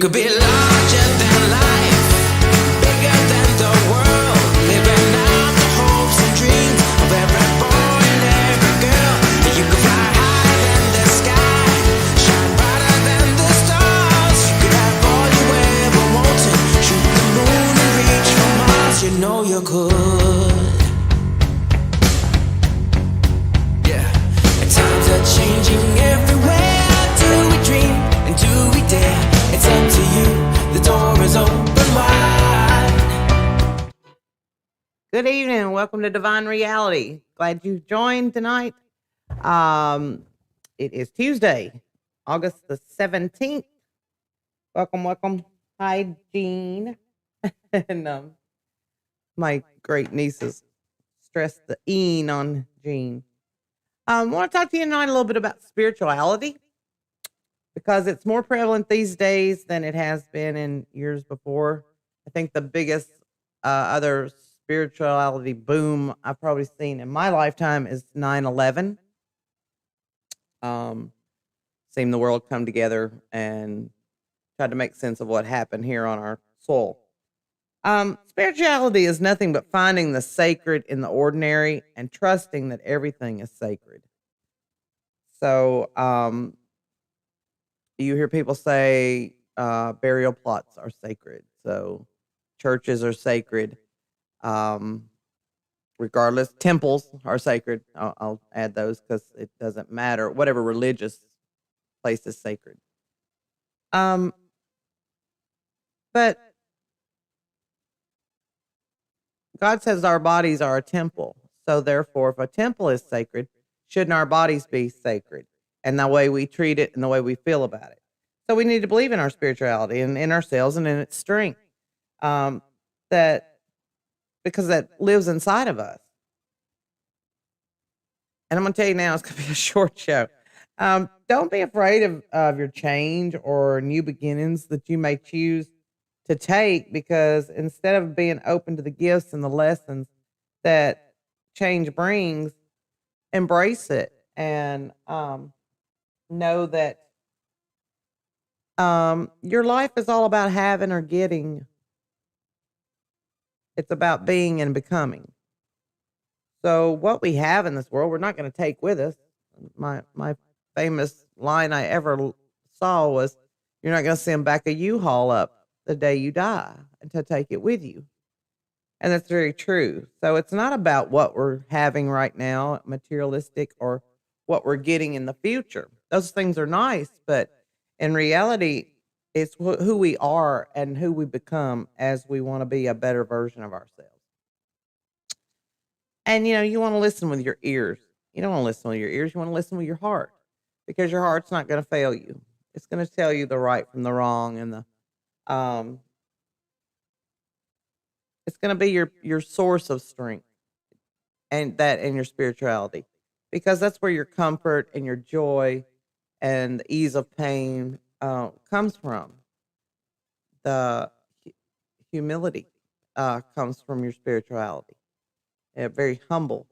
could be larger than life, bigger than the world, living out the hopes and dreams of every boy and every girl. You could fly higher than the sky, shine brighter than the stars. You could have all you ever wanted, shoot the moon and reach for Mars. You know you could. Yeah, and times are changing everywhere. Do we dream and do we dare? It's up to you. The door is open wide. Good evening. Welcome to Divine Reality. Glad you joined tonight. It is Tuesday, August the 17th. Welcome. Hi, Jean. and my great nieces stressed the "een" on Jean. I want to talk to you tonight a little bit about spirituality, because it's more prevalent these days than it has been in years before. I think the biggest other spirituality boom I've probably seen in my lifetime is 9/11. Seen the world come together and tried to make sense of what happened here on our soil. Spirituality is nothing but finding the sacred in the ordinary and trusting that everything is sacred. So, you hear people say burial plots are sacred. So churches are sacred. Regardless, temples are sacred. I'll add those because it doesn't matter. Whatever religious place is sacred. But God says our bodies are a temple. So therefore, if a temple is sacred, shouldn't our bodies be sacred? And the way we treat it and the way we feel about it. So we need to believe in our spirituality and in ourselves and in its strength. Because that lives inside of us. And I'm going to tell you now, it's going to be a short show. Don't be afraid of your change or new beginnings that you may choose to take, because instead of being open to the gifts and the lessons that change brings, embrace it and know that your life is all about having or getting. It's about being and becoming. So what we have in this world, we're not going to take with us. My famous line I ever saw was, "You're not going to send back a U-Haul up the day you die and to take it with you." And that's very true. So it's not about what we're having right now, materialistic, or what we're getting in the future. Those things are nice, but in reality, it's who we are and who we become as we want to be a better version of ourselves. And, you want to listen with your ears. You don't want to listen with your ears. You want to listen with your heart, because your heart's not going to fail you. It's going to tell you the right from the wrong, and it's going to be your source of strength and your spirituality, because that's where your comfort and your joy and the ease of pain comes from. The humility comes from your spirituality. Very humble.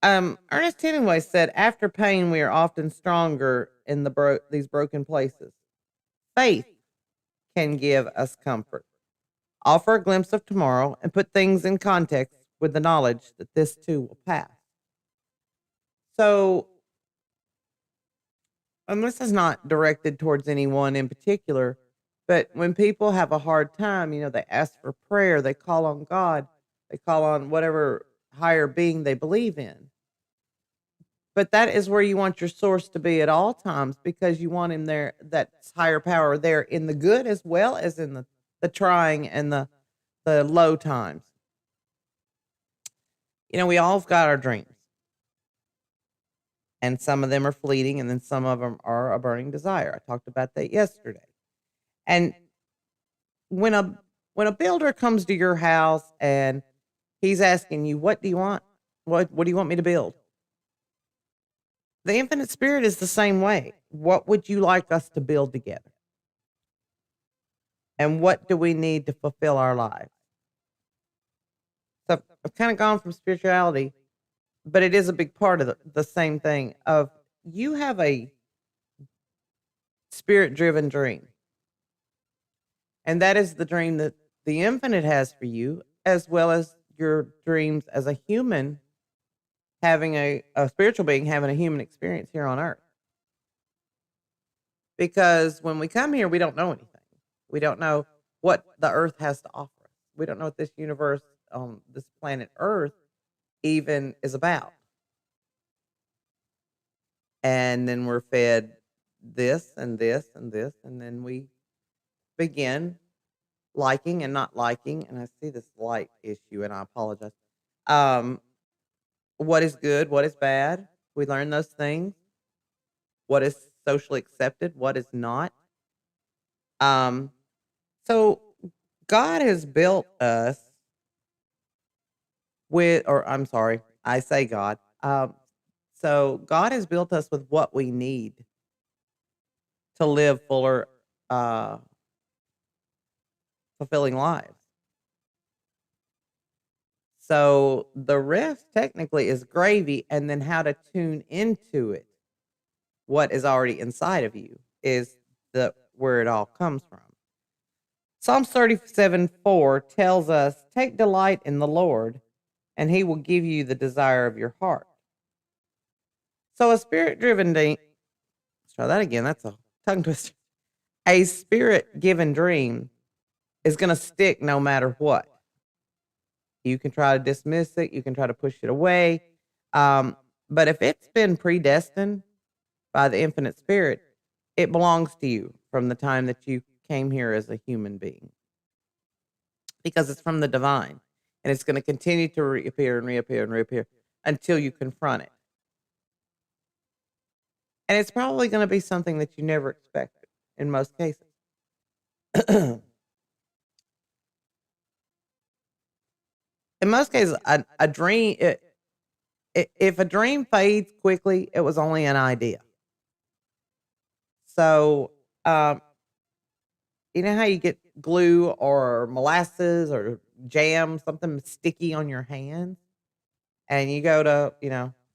Ernest Hemingway said, "After pain, we are often stronger in these broken places. Faith can give us comfort, offer a glimpse of tomorrow, and put things in context with the knowledge that this too will pass." So, and this is not directed towards anyone in particular, but when people have a hard time, they ask for prayer, they call on God, they call on whatever higher being they believe in. But that is where you want your source to be at all times, because you want him there, that higher power there in the good as well as in the trying and the low times. We all have got our dreams. And some of them are fleeting, and then some of them are a burning desire. I talked about that yesterday. And when a builder comes to your house and he's asking you, "What do you want? What do you want me to build?" The infinite spirit is the same way. What would you like us to build together? And what do we need to fulfill our lives? So I've kind of gone from spirituality, but it is a big part of the same thing of, you have a spirit-driven dream. And that is the dream that the infinite has for you, as well as your dreams as a human having a spiritual being having a human experience here on earth. Because when we come here, we don't know anything. We don't know what the earth has to offer us. We don't know what this universe, this planet Earth, even is about. And then we're fed this and this and this, and then we begin liking and not liking. And I see this light issue, and I apologize. Um, what is good? What is bad? We learn those things. What is socially accepted? What is not? Um, so God has built us with, or I'm sorry, I say God. So God has built us with what we need to live fuller, uh, fulfilling lives. So the rest technically is gravy, and then how to tune into it, what is already inside of you, is the where it all comes from. Psalms 37:4 tells us, "Take delight in the Lord, and He will give you the desire of your heart." So a spirit-driven dream. Let's try that again. That's a tongue twister. A spirit-given dream is going to stick no matter what. You can try to dismiss it. You can try to push it away. But if it's been predestined by the infinite spirit, it belongs to you from the time that you came here as a human being because it's from the divine, and it's going to continue to reappear and reappear and reappear until you confront it. And it's probably going to be something that you never expected in most cases. In most cases, a dream, if a dream fades quickly, it was only an idea. So, um, you know how you get glue or molasses or jam, something sticky on your hands, and you go to,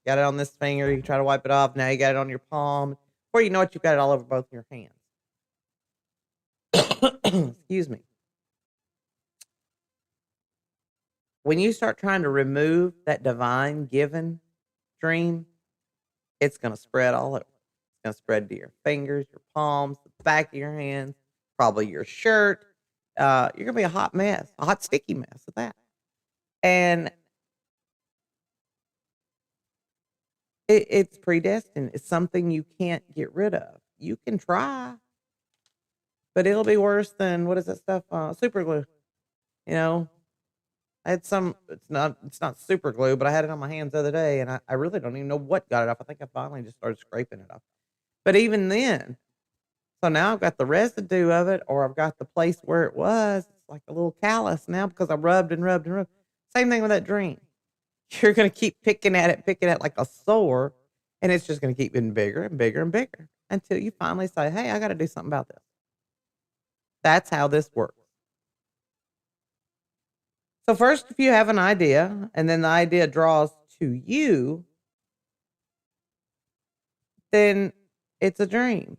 got it on this finger, you try to wipe it off, now you got it on your palm, or you know what, you've got it all over both your hands. Excuse me. When you start trying to remove that divine given dream, it's going to spread all over. It's going to spread to your fingers, your palms, the back of your hands, probably your shirt. You're going to be a hot mess, a hot, sticky mess of that. And it's predestined. It's something you can't get rid of. You can try, but it'll be worse than, what is that stuff? Super glue. You know, I had some, it's not super glue, but I had it on my hands the other day, and I really don't even know what got it off. I think I finally just started scraping it off. But even then, so now I've got the residue of it, or I've got the place where it was. It's like a little callus now because I rubbed and rubbed and rubbed. Same thing with that dream. You're going to keep picking at it like a sore, and it's just going to keep getting bigger and bigger and bigger until you finally say, hey, I got to do something about this. That's how this works. So first, if you have an idea and then the idea draws to you, then it's a dream.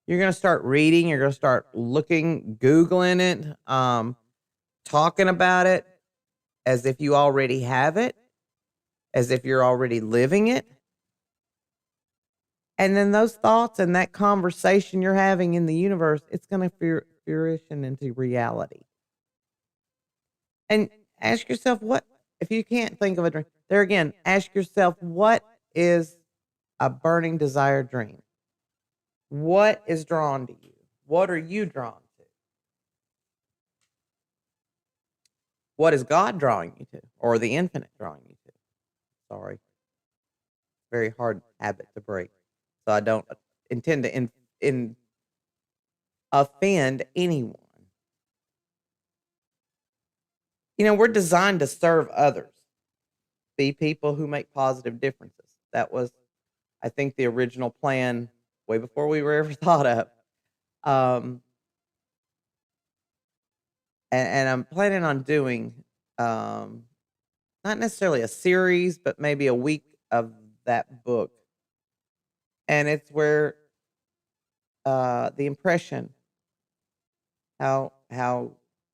You're going to start reading. You're going to start looking, Googling it, talking about it as if you already have it, as if you're already living it. And then those thoughts and that conversation you're having in the universe, it's going to fruition into reality. And ask yourself, what, if you can't think of a dream, there again, ask yourself, what is a burning desire dream? What is drawn to you? What are you drawn to? What is God drawing you to, or the infinite drawing you to? Sorry. Very hard habit to break. So I don't intend to offend anyone. We're designed to serve others, be people who make positive differences. That was, I think, the original plan way before we were ever thought of. And I'm planning on doing, not necessarily a series, but maybe a week of that book. And it's where the impression how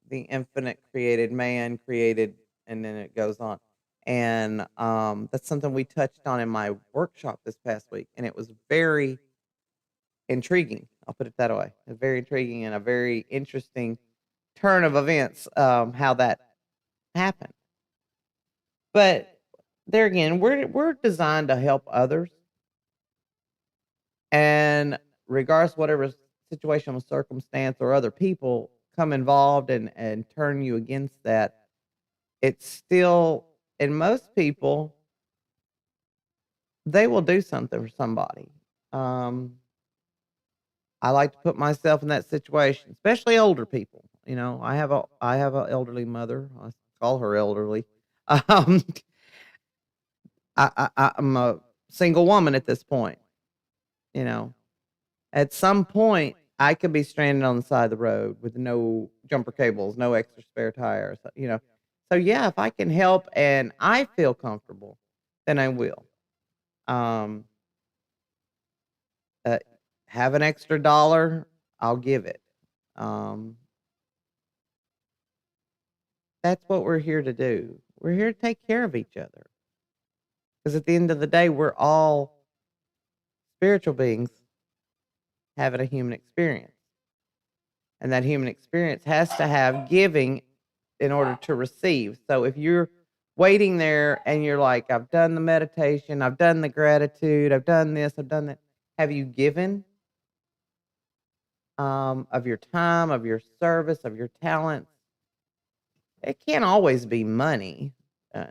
the infinite created man created, and then it goes on. And that's something we touched on in my workshop this past week, and it was very intriguing. I'll put it that way. Very intriguing and a very interesting turn of events, how that happened. But there again, we're designed to help others, and regardless of whatever situational circumstance or other people come involved and turn you against that, it's still, in most people, they will do something for somebody. Um, I like to put myself in that situation, especially older people. I have a elderly mother. I call her elderly. Um, I'm a single woman at this point. You know, at some point, I could be stranded on the side of the road with no jumper cables, no extra spare tires. So yeah, if I can help and I feel comfortable, then I will. Um, uh, have an extra dollar, I'll give it. Um, that's what we're here to do. We're here to take care of each other because at the end of the day, we're all spiritual beings having a human experience. And that human experience has to have giving in order to receive. So if you're waiting there and you're like, I've done the meditation, I've done the gratitude, I've done this, I've done that. Have you given of your time, of your service, of your talents? It can't always be money.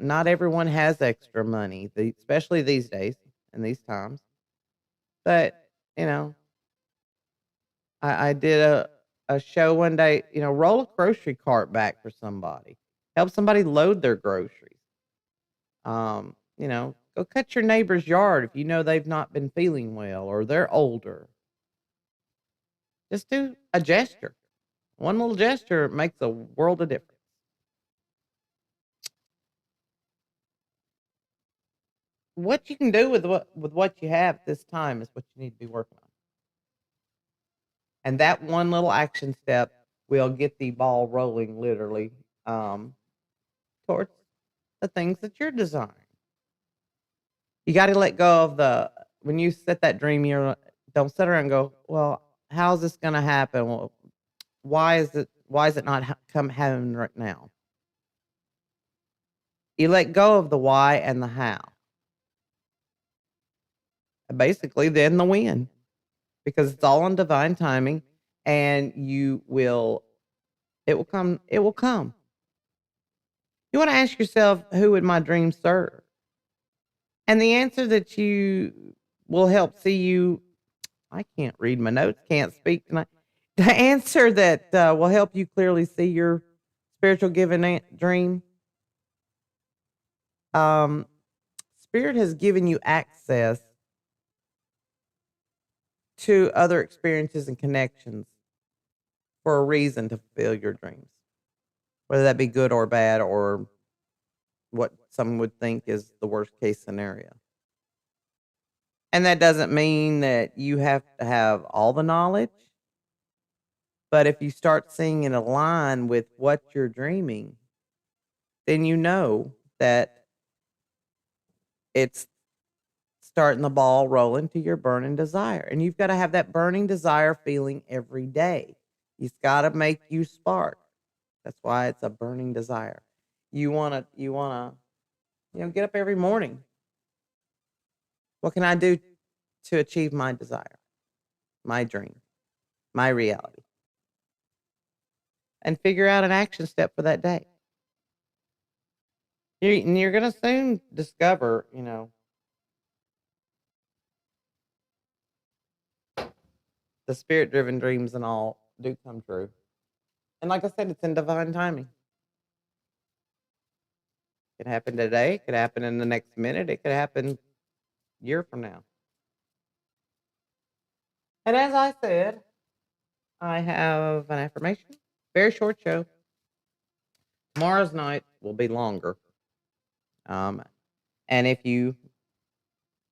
Not everyone has extra money, especially these days and these times. But, you know, I did a show one day, roll a grocery cart back for somebody. Help somebody load their groceries. Go cut your neighbor's yard if you know they've not been feeling well or they're older. Just do a gesture. One little gesture makes a world of difference. What you can do with what you have this time is what you need to be working on. And that one little action step will get the ball rolling literally um, towards the things that you're desiring. You got to let go of when you set that dream, don't sit around and go, well, how's this going to happen? Well, why is it not come happening right now? You let go of the why and the how. And basically, then the when, because it's all on divine timing, and it will come. It will come. You want to ask yourself, who would my dream serve? And the answer that you will help see you, I can't read my notes, can't speak tonight. The answer that will help you clearly see your spiritual given dream, um, Spirit has given you access to other experiences and connections for a reason to fulfill your dreams, whether that be good or bad or what some would think is the worst case scenario. And that doesn't mean that you have to have all the knowledge, but if you start seeing it align with what you're dreaming, then you know that it's starting the ball rolling to your burning desire. And you've got to have that burning desire feeling every day. It's got to make you spark. That's why it's a burning desire. You want to get up every morning. What can I do to achieve my desire, my dream, my reality? And figure out an action step for that day. You're going to soon discover, the spirit driven dreams and all do come true. And like I said, it's in divine timing. It could happen today. It could happen in the next minute. It could happen a year from now. And as I said, I have an affirmation. Very short show. Tomorrow's night will be longer. Um, and if you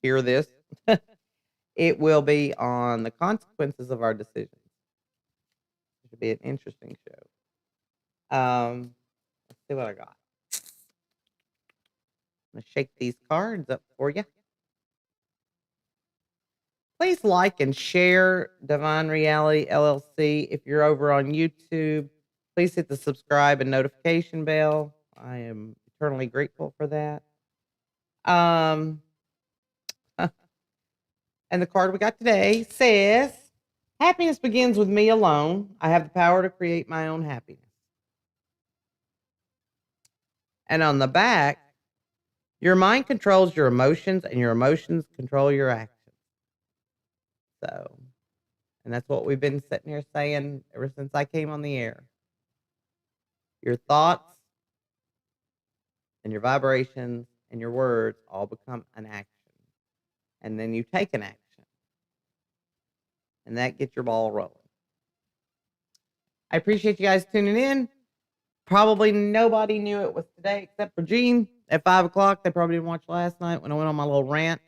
hear this It will be on the consequences of our decisions. It should be an interesting show. Let's see what I got. I'm gonna shake these cards up for you. Please like and share Divine Reality LLC. If you're over on YouTube, please hit the subscribe and notification bell. I am eternally grateful for that. And the card we got today says, happiness begins with me alone. I have the power to create my own happiness. And on the back, your mind controls your emotions and your emotions control your actions. So, and that's what we've been sitting here saying ever since I came on the air. Your thoughts and your vibrations and your words all become an action. And then you take an action. And that gets your ball rolling. I appreciate you guys tuning in. Probably nobody knew it was today except for Gene at 5 o'clock. They probably didn't watch last night when I went on my little rant.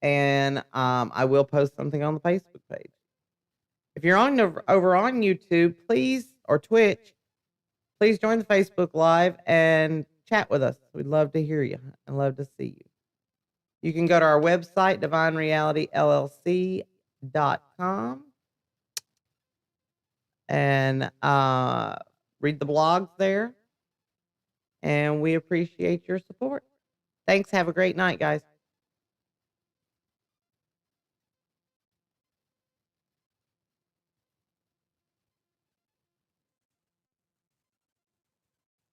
And I will post something on the Facebook page. If you're over on YouTube, please, or Twitch, please join the Facebook Live and chat with us. We'd love to hear you and love to see you. You can go to our website, divinerealityllc.com, and read the blogs there. And we appreciate your support. Thanks. Have a great night, guys.